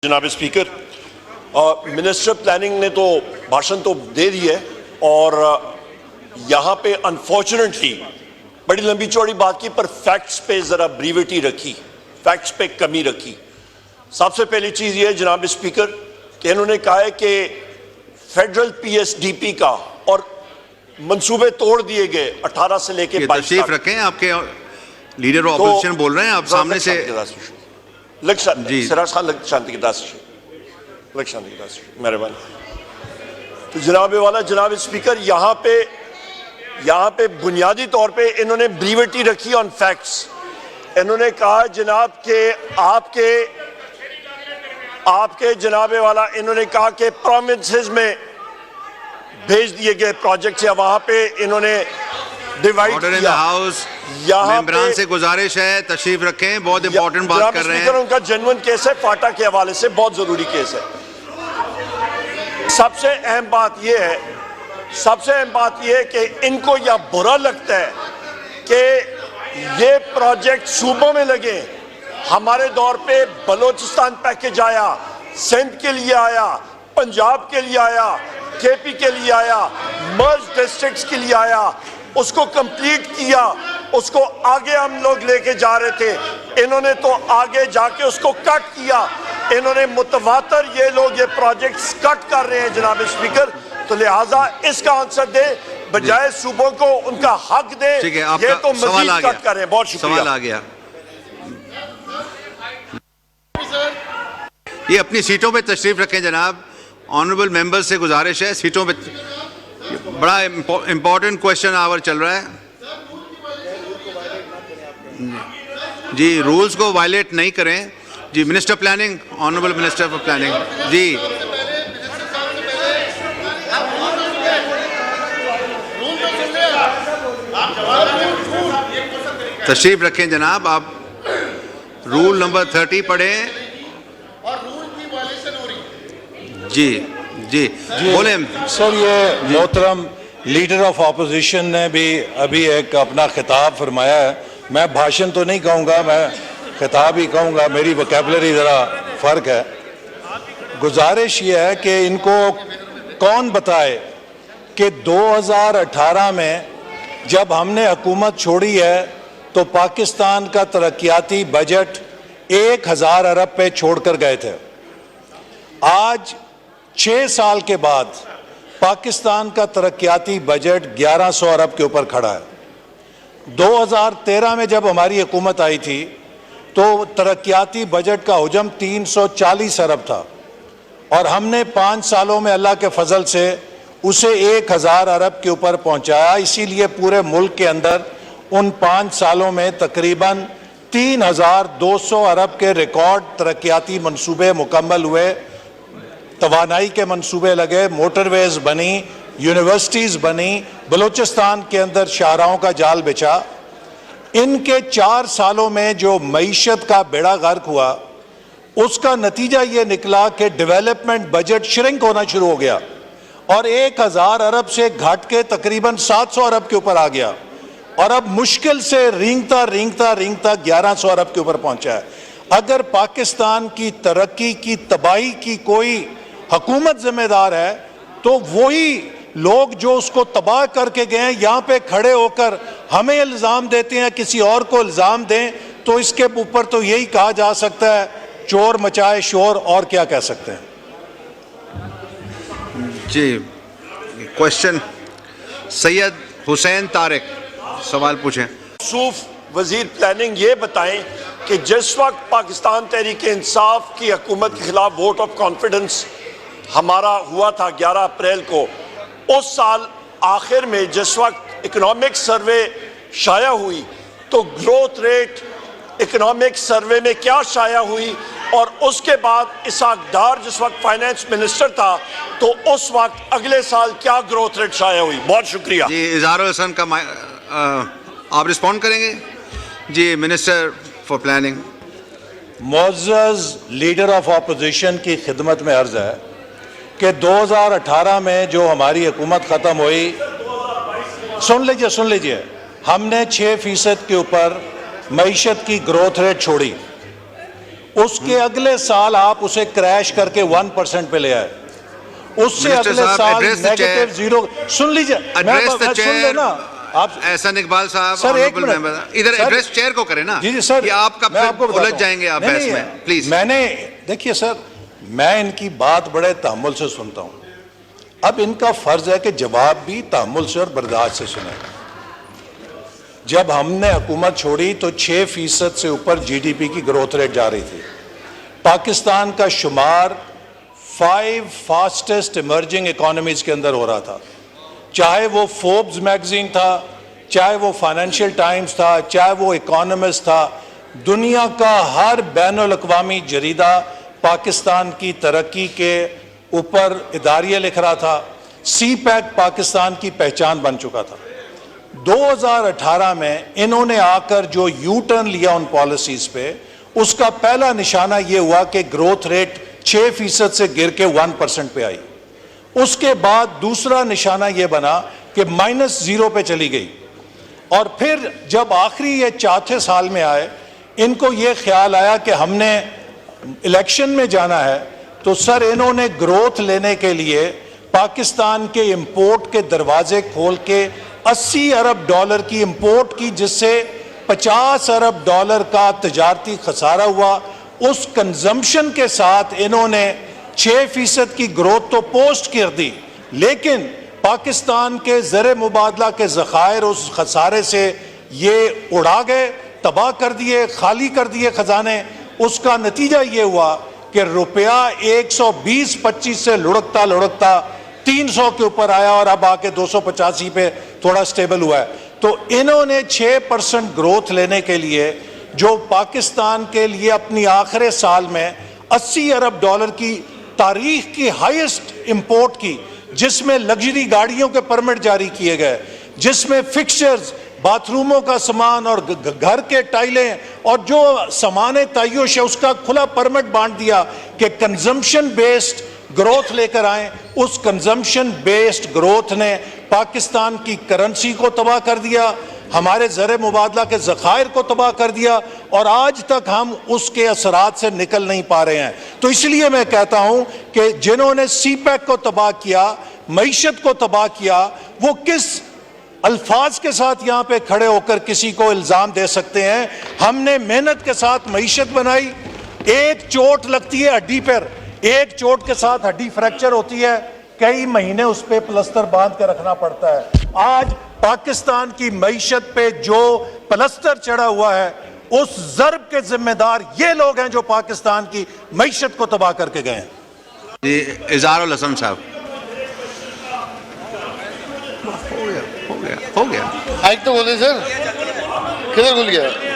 जनाब speaker, minister planning ने तो भाषण तो दे दी है और यहाँ पे अनफॉर्चुनेटली बड़ी लंबी चौड़ी बात की पर फैक्ट्स पे ज़रा ब्रीविटी रखी, फैक्ट्स पे कमी रखी। सबसे पहली चीज़ ये है जनाब स्पीकर कि इन्होंने कहा है कि फेडरल पीएसडीपी का और मंसूबे तोड़ दिए गए 18 से लेके 22 तशरीफ रखें, आपके लीडर ऑपोजिशन बोल रहे हैं, आप सामने से मेहरबानी। तो जनाब स्पीकर यहाँ पे बुनियादी तौर पे इन्होंने ब्रीविटी रखी ऑन फैक्ट्स। इन्होंने कहा जनाब के आपके जनाब वाला इन्होंने कहा कि प्रोविंसेस में भेज दिए गए प्रोजेक्ट्स या वहां पे इन्होंने डिवाइड किया। मेंबरान से गुजारिश है तशरीफ रखें, बहुत इंपॉर्टेंट बात कर रहे हैं। उनका जेन्युइन केस है, फाटा के हवाले से बहुत जरूरी केस है। सबसे अहम बात यह है कि इनको यह बुरा लगता है कि ये प्रोजेक्ट सूबों में लगे। हमारे दौर पे बलोचिस्तान पैकेज आया, सिंध के लिए आया, पंजाब के लिए आया, केपी के लिए आया, मर्ज डिस्ट्रिक्ट्स के लिए आया, उसको कंप्लीट किया, उसको आगे हम लोग लेके जा रहे थे। इन्होंने तो आगे जाके उसको कट किया। इन्होंने मुतवातर ये लोग ये प्रोजेक्ट्स कट कर रहे हैं जनाब स्पीकर। तो लिहाजा इसका आंसर दे, बजाय सूबों को उनका हक दे। ये तो मजीद कट कर रहे हैं। बहुत शुक्रिया। सवाल आ गया। ये अपनी सीटों पे तशरीफ रखें जनाब। ऑनरेबल मेंबर्स से गुजारिश है, सीटों पे बड़ा इंपॉर्टेंट क्वेश्चन आवर चल रहा है जी। रूल्स को वायलेट नहीं करें जी। Minister planning, honourable minister for planning जी। तशरीफ रखें जनाब। आप रूल नंबर 30 पढ़ें जी। जी बोले सर। ये मोहतरम लीडर ऑफ ऑपोजिशन ने भी अभी एक अपना खिताब फरमाया है। मैं भाषण तो नहीं कहूँगा, मैं खिताब ही कहूँगा, मेरी वोकैबुलरी ज़रा फ़र्क है। गुजारिश ये है कि इनको कौन बताए कि 2018 में जब हमने हुकूमत छोड़ी है तो पाकिस्तान का तरक्याती बजट 1000 अरब पे छोड़कर गए थे। आज 6 साल के बाद पाकिस्तान का तरक्याती बजट 1100 अरब के ऊपर खड़ा है। 2013 में जब हमारी हुकूमत आई थी तो तरक्याती बजट का हुजम 340 अरब था और हमने 5 सालों में अल्लाह के फजल से उसे 1000 अरब के ऊपर पहुंचाया। इसीलिए पूरे मुल्क के अंदर उन 5 सालों में तकरीबन 3200 अरब के रिकॉर्ड तरक्याती मंसूबे मुकम्मल हुए। तवानाई के मंसूबे लगे, मोटरवेज बनी, यूनिवर्सिटीज़ बनी, बलूचिस्तान के अंदर शाहराहों का जाल बिछा। इनके 4 सालों में जो मईशत का बेड़ा गर्क हुआ उसका नतीजा ये निकला कि डेवलपमेंट बजट श्रिंक होना शुरू हो गया और 1000 अरब से घट के तकरीबन 700 अरब के ऊपर आ गया और अब मुश्किल से रेंगता 1100 अरब के ऊपर पहुंचा है। अगर पाकिस्तान की तरक्की की तबाही की कोई हुकूमत जिम्मेदार है तो वही लोग जो उसको तबाह करके गए हैं यहाँ पे खड़े होकर हमें इल्ज़ाम देते हैं, किसी और को इल्ज़ाम दें तो इसके ऊपर तो यही कहा जा सकता है चोर मचाए शोर, और क्या कह सकते हैं जी। क्वेश्चन सैयद हुसैन तारिक सवाल पूछें। सूफ वजीर प्लानिंग ये बताएं कि जिस वक्त पाकिस्तान तहरीक इंसाफ की हुकूमत के खिलाफ वोट ऑफ कॉन्फिडेंस हमारा हुआ था 11 अप्रैल को, उस साल आखिर में जिस वक्त इकोनॉमिक सर्वे शाया हुई तो ग्रोथ रेट इकोनॉमिक सर्वे में क्या शाया हुई और उसके बाद इसहाक डार जिस वक्त फाइनेंस मिनिस्टर था तो उस वक्त अगले साल क्या ग्रोथ रेट शाया हुई। बहुत शुक्रिया जी। इज़हारुल हसन का आप रिस्पॉन्ड करेंगे जी। Minister for planning. मुअज़्ज़ज़ लीडर ऑफ ऑपोजिशन की खिदमत में अर्ज है कि 2018 में जो हमारी हुकूमत ख़त्म हुई, सुन लीजिए, हमने 6% के ऊपर मईशत की ग्रोथ रेट छोड़ी। اس کے اگلے سال آپ اسے کریش کر کے 1% پہ لے آئے, اس سے Minister اگلے صاحب, سال address the chair. Negative zero. سن لیجئے, Address the سن chair. لینا آپ. احسن اقبال صاحب, سر ایک honorable member, ادھر سر, ایڈریس چیئر کو کریں نا. جی جی سر, یہ آپ کا میں آپ کو پھر بتاتا الجھ ہوں. جائیں گے آپ نہیں, بحث نہیں, میں, پلیز. میں نے دیکھیے سر, میں ان کی بات بڑے تحمل سے سنتا ہوں, اب ان کا فرض ہے کہ جواب بھی تحمل سے اور برداشت سے سنیں. جب ہم نے حکومت چھوڑی تو 6% سے اوپر جی ڈی پی کی گروتھ ریٹ جا رہی تھی. پاکستان کا شمار 5 فاسٹسٹ ایمرجنگ اکانومیز کے اندر ہو رہا تھا, چاہے وہ فوربس میگزین تھا, چاہے وہ فائنینشیل ٹائمز تھا, چاہے وہ اکانومسٹ تھا. دنیا کا ہر بین الاقوامی جریدہ پاکستان کی ترقی کے اوپر اداریہ لکھ رہا تھا. سی پیک پاکستان کی پہچان بن چکا تھا. 2018 میں انہوں نے آ کر جو یو ٹرن لیا ان پالیسیز پہ, اس کا پہلا نشانہ یہ ہوا کہ گروتھ ریٹ 6% سے گر کے 1% پہ آئی. اس کے بعد دوسرا نشانہ یہ بنا کہ -0 پہ چلی گئی. اور پھر جب آخری یہ چوتھے سال میں آئے, ان کو یہ خیال آیا کہ ہم نے الیکشن میں جانا ہے, تو سر انہوں نے گروتھ لینے کے لیے پاکستان کے امپورٹ کے دروازے کھول کے $80 ارب کی امپورٹ کی, جس سے $50 ارب کا تجارتی خسارہ ہوا. اس کنزمپشن کے ساتھ انہوں نے 6% کی گروتھ تو پوسٹ کر دی, لیکن پاکستان کے زر مبادلہ کے ذخائر اس خسارے سے یہ اڑا گئے, تباہ کر دیے, خالی کر دیے خزانے. اس کا نتیجہ یہ ہوا کہ روپیہ 120-25 سے لڑکتا لڑکتا 300 کے اوپر آیا, اور اب آ کے 285 پہ تھوڑا سٹیبل ہوا ہے. تو انہوں نے 6% گروتھ لینے کے لیے, جو پاکستان کے لیے اپنی آخر سال میں $80 ارب کی تاریخ کی ہائیسٹ امپورٹ کی, جس میں لگژری گاڑیوں کے پرمٹ جاری کیے گئے, جس میں فکسچرز, باتھ روموں کا سامان اور گھر کے ٹائلیں اور جو سامان تعیش ہے اس کا کھلا پرمٹ بانٹ دیا کہ کنزمپشن بیسڈ گروتھ لے کر آئیں. اس کنزمپشن بیسڈ گروتھ نے پاکستان کی کرنسی کو تباہ کر دیا, ہمارے زر مبادلہ کے ذخائر کو تباہ کر دیا, اور آج تک ہم اس کے اثرات سے نکل نہیں پا رہے ہیں. تو اس لیے میں کہتا ہوں کہ جنہوں نے سی پیک کو تباہ کیا, معیشت کو تباہ کیا, وہ کس الفاظ کے ساتھ یہاں پہ کھڑے ہو کر کسی کو الزام دے سکتے ہیں؟ ہم نے محنت کے ساتھ معیشت بنائی. ایک چوٹ لگتی ہے ہڈی پر, ایک چوٹ کے ساتھ ہڈی فریکچر ہوتی ہے, کئی مہینے اس پہ پلسٹر باندھ کے رکھنا پڑتا ہے. آج پاکستان کی معیشت پہ جو پلسٹر چڑھا ہوا ہے, اس ضرب کے ذمہ دار یہ لوگ ہیں جو پاکستان کی معیشت کو تباہ کر کے گئے ہیں. جی اظہار الحسن صاحب. ہو گیا آج تو بولے سر, کدھر بھول گیا؟